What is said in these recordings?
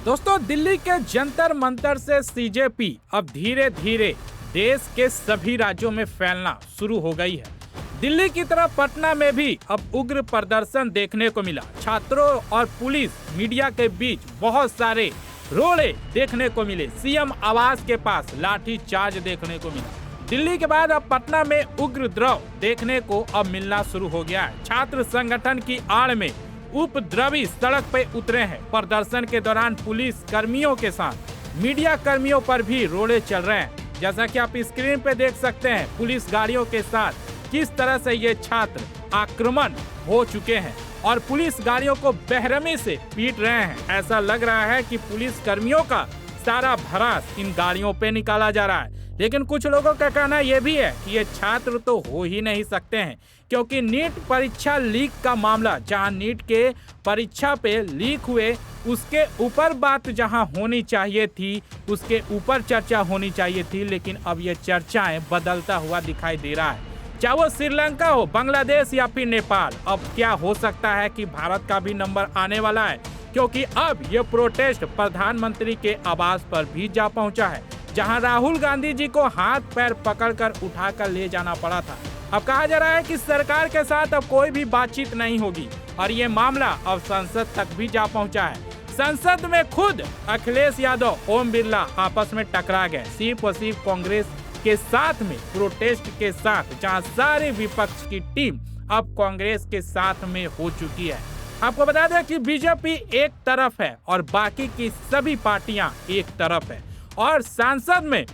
दोस्तों, दिल्ली के जंतर मंतर से सीजेपी अब धीरे धीरे देश के सभी राज्यों में फैलना शुरू हो गई है। दिल्ली की तरह पटना में भी अब उग्र प्रदर्शन देखने को मिला। छात्रों और पुलिस मीडिया के बीच बहुत सारे रोड़े देखने को मिले। सीएम आवास के पास लाठी चार्ज देखने को मिला। दिल्ली के बाद अब पटना में उग्र द्रव देखने को अब मिलना शुरू हो गया है। छात्र संगठन की आड़ में उपद्रवी सड़क पे उतरे हैं। प्रदर्शन के दौरान पुलिस कर्मियों के साथ मीडिया कर्मियों पर भी रोड़े चल रहे हैं। जैसा कि आप स्क्रीन पे देख सकते हैं, पुलिस गाड़ियों के साथ किस तरह से ये छात्र आक्रमण हो चुके हैं और पुलिस गाड़ियों को बेरहमी से पीट रहे हैं। ऐसा लग रहा है कि पुलिस कर्मियों का सारा भड़ास इन गाड़ियों पे निकाला जा रहा है। लेकिन कुछ लोगों का कहना यह भी है कि ये छात्र तो हो ही नहीं सकते हैं, क्योंकि नीट परीक्षा लीक का मामला, जहां नीट के परीक्षा पे लीक हुए उसके ऊपर बात जहां होनी चाहिए थी, उसके ऊपर चर्चा होनी चाहिए थी, लेकिन अब ये चर्चाएं बदलता हुआ दिखाई दे रहा है। चाहे वो श्रीलंका हो, बांग्लादेश या फिर नेपाल, अब क्या हो सकता है कि भारत का भी नंबर आने वाला है, क्योंकि अब ये प्रोटेस्ट प्रधानमंत्री के आवास पर भी जा पहुंचा है, जहां राहुल गांधी जी को हाथ पैर पकड़कर उठाकर ले जाना पड़ा था। अब कहा जा रहा है कि सरकार के साथ अब कोई भी बातचीत नहीं होगी और ये मामला अब संसद तक भी जा पहुंचा है। संसद में खुद अखिलेश यादव, ओम बिरला आपस में टकरा गए, सिर्फ और सिर्फ कांग्रेस के साथ में प्रोटेस्ट के साथ, जहां सारे विपक्ष की टीम अब कांग्रेस के साथ में हो चुकी है। आपको बता दें कि बीजेपी एक तरफ है और बाकी की सभी पार्टियां एक तरफ है और संसद में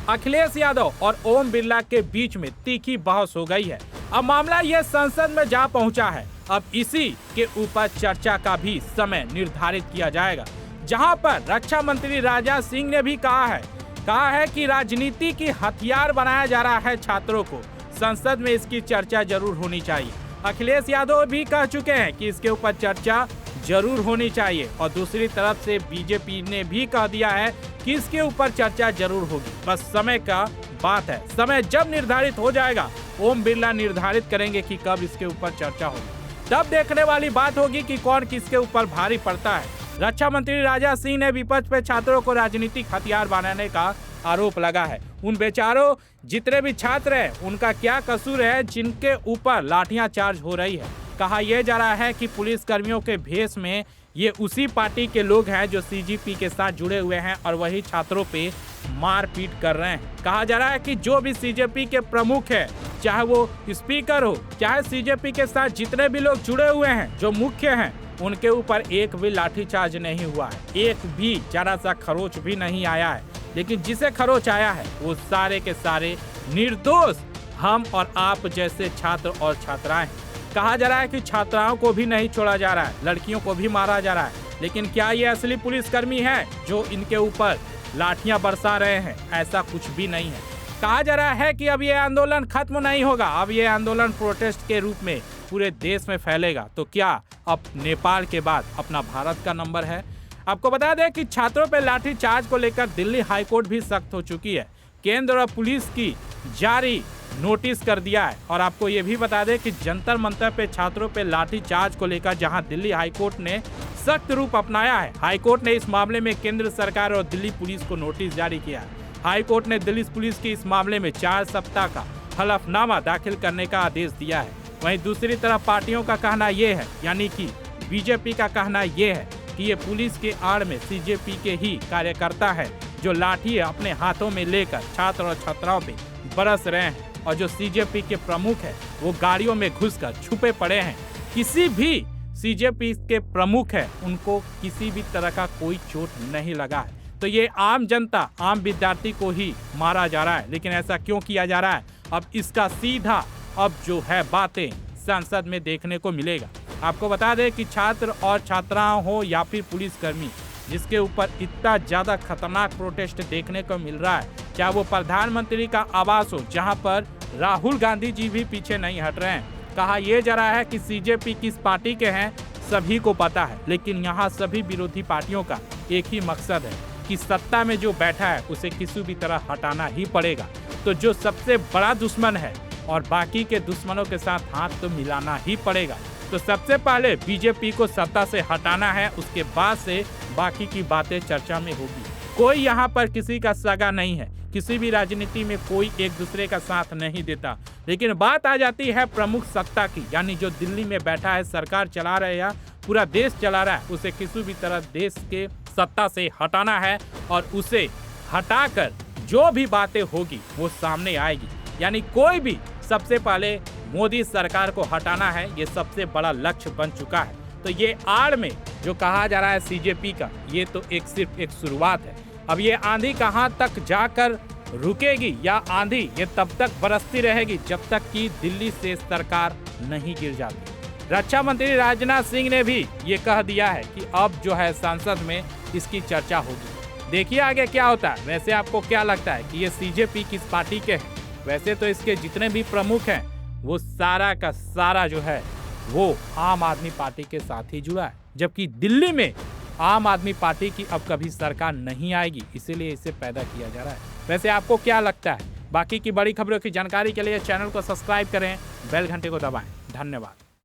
अखिलेश यादव और ओम बिरला के बीच में तीखी बहस हो गई है। अब मामला यह संसद में जा पहुंचा है। अब इसी के ऊपर चर्चा का भी समय निर्धारित किया जाएगा, जहां पर रक्षा मंत्री राजनाथ सिंह ने भी कहा है कि राजनीति की हथियार बनाया जा रहा है छात्रों को। संसद में इसकी चर्चा जरूर होनी चाहिए। अखिलेश यादव भी कह चुके हैं कि इसके ऊपर चर्चा जरूर होनी चाहिए और दूसरी तरफ से बीजेपी ने भी कह दिया है कि इसके ऊपर चर्चा जरूर होगी। बस समय का बात है। समय जब निर्धारित हो जाएगा, ओम बिरला निर्धारित करेंगे कि कब इसके ऊपर चर्चा होगी। तब देखने वाली बात होगी कि कौन किसके ऊपर भारी पड़ता है। रक्षा मंत्री राजनाथ सिंह ने विपक्ष पे छात्रों को राजनीतिक हथियार बनाने का आरोप लगा है। उन बेचारों जितने भी छात्र हैं, उनका क्या कसूर है जिनके ऊपर लाठियां चार्ज हो रही है। कहा यह जा रहा है कि पुलिस कर्मियों के भेष में ये उसी पार्टी के लोग हैं जो सीजेपी के साथ जुड़े हुए हैं और वही छात्रों पे मारपीट कर रहे हैं। कहा जा रहा है कि जो भी सीजेपी के प्रमुख है, चाहे वो स्पीकर हो, चाहे सीजेपी के साथ जितने भी लोग जुड़े हुए हैं, जो मुख्य हैं, उनके ऊपर एक भी लाठीचार्ज नहीं हुआ है, एक भी जरा सा खरोच भी नहीं आया है। लेकिन जिसे खरोच आया है वो सारे के सारे निर्दोष हम और आप जैसे छात्र और छात्राएं। कहा जा रहा है कि छात्राओं को भी नहीं छोड़ा जा रहा है, लड़कियों को भी मारा जा रहा है। लेकिन क्या ये असली पुलिसकर्मी है जो इनके ऊपर लाठियां बरसा रहे हैं? ऐसा कुछ भी नहीं है। कहा जा रहा है कि अब ये आंदोलन खत्म नहीं होगा, अब ये आंदोलन प्रोटेस्ट के रूप में पूरे देश में फैलेगा। तो क्या अब नेपाल के बाद अपना भारत का नंबर है? आपको बता दें कि छात्रों पर लाठी चार्ज को लेकर दिल्ली हाईकोर्ट भी सख्त हो चुकी है। केंद्र और पुलिस की जारी नोटिस कर दिया है। और आपको ये भी बता दें कि जंतर मंतर पे छात्रों पे लाठी चार्ज को लेकर जहां दिल्ली हाईकोर्ट ने सख्त रूप अपनाया है। हाईकोर्ट ने इस मामले में केंद्र सरकार और दिल्ली पुलिस को नोटिस जारी किया है। हाईकोर्ट ने दिल्ली पुलिस की इस मामले में 4 सप्ताह का हलफनामा दाखिल करने का आदेश दिया है। वहीं दूसरी तरफ पार्टियों का कहना यह है, यानी कि बीजेपी का कहना यह है कि ये पुलिस के आड़ में सीजेपी के ही कार्यकर्ता है, जो लाठी अपने हाथों में लेकर छात्र और छात्राओं पे बरस रहे हैं और जो सीजेपी के प्रमुख है वो गाड़ियों में घुसकर छुपे पड़े हैं। किसी भी सीजेपी के प्रमुख है उनको किसी भी तरह का कोई चोट नहीं लगा है। तो ये आम जनता, आम विद्यार्थी को ही मारा जा रहा है। लेकिन ऐसा क्यों किया जा रहा है? अब इसका सीधा अब जो है बातें संसद में देखने को मिलेगा। आपको बता दें कि छात्र और छात्राओं हो या फिर पुलिसकर्मी, जिसके ऊपर इतना ज्यादा खतरनाक प्रोटेस्ट देखने को मिल रहा है, चाहे वो प्रधानमंत्री का आवास हो, जहां पर राहुल गांधी जी भी पीछे नहीं हट रहे हैं। कहा यह जा रहा है कि सीजेपी किस पार्टी के हैं सभी को पता है, लेकिन यहाँ सभी विरोधी पार्टियों का एक ही मकसद है कि सत्ता में जो बैठा है उसे किसी भी तरह हटाना ही पड़ेगा। तो जो सबसे बड़ा दुश्मन है और बाकी के दुश्मनों के साथ हाथ तो मिलाना ही पड़ेगा। तो सबसे पहले बीजेपी को सत्ता से हटाना है, उसके बाद से बाकी की बातें चर्चा में होगी। कोई यहाँ पर किसी का सगा नहीं है, किसी भी राजनीति में कोई एक दूसरे का साथ नहीं देता। लेकिन बात आ जाती है प्रमुख सत्ता की, यानी जो दिल्ली में बैठा है, सरकार चला रहा है या पूरा देश चला रहा है, उसे किसी भी तरह देश के सत्ता से हटाना है और उसे हटाकर जो भी बातें होगी वो सामने आएगी। यानी कोई भी सबसे पहले मोदी सरकार को हटाना है, ये सबसे बड़ा लक्ष्य बन चुका है। तो ये आड़ में जो कहा जा रहा है सीजेपी का, ये तो सिर्फ एक शुरुआत है। अब ये आंधी कहां तक जाकर रुकेगी या आंधी ये तब तक बरसती रहेगी जब तक कि दिल्ली से सरकार नहीं गिर जाती। रक्षा मंत्री राजनाथ सिंह ने भी ये कह दिया है कि अब जो है संसद में इसकी चर्चा होगी। देखिए आगे क्या होता है। वैसे आपको क्या लगता है कि ये सीजेपी किस पार्टी के हैं? वैसे तो इसके जितने भी प्रमुख हैं वो सारा का सारा जो है वो आम आदमी पार्टी के साथ ही जुड़ा है, जबकि दिल्ली में आम आदमी पार्टी की अब कभी सरकार नहीं आएगी, इसीलिए इसे पैदा किया जा रहा है। वैसे आपको क्या लगता है? बाकी की बड़ी खबरों की जानकारी के लिए चैनल को सब्सक्राइब करें, बेल घंटे को दबाएं। धन्यवाद।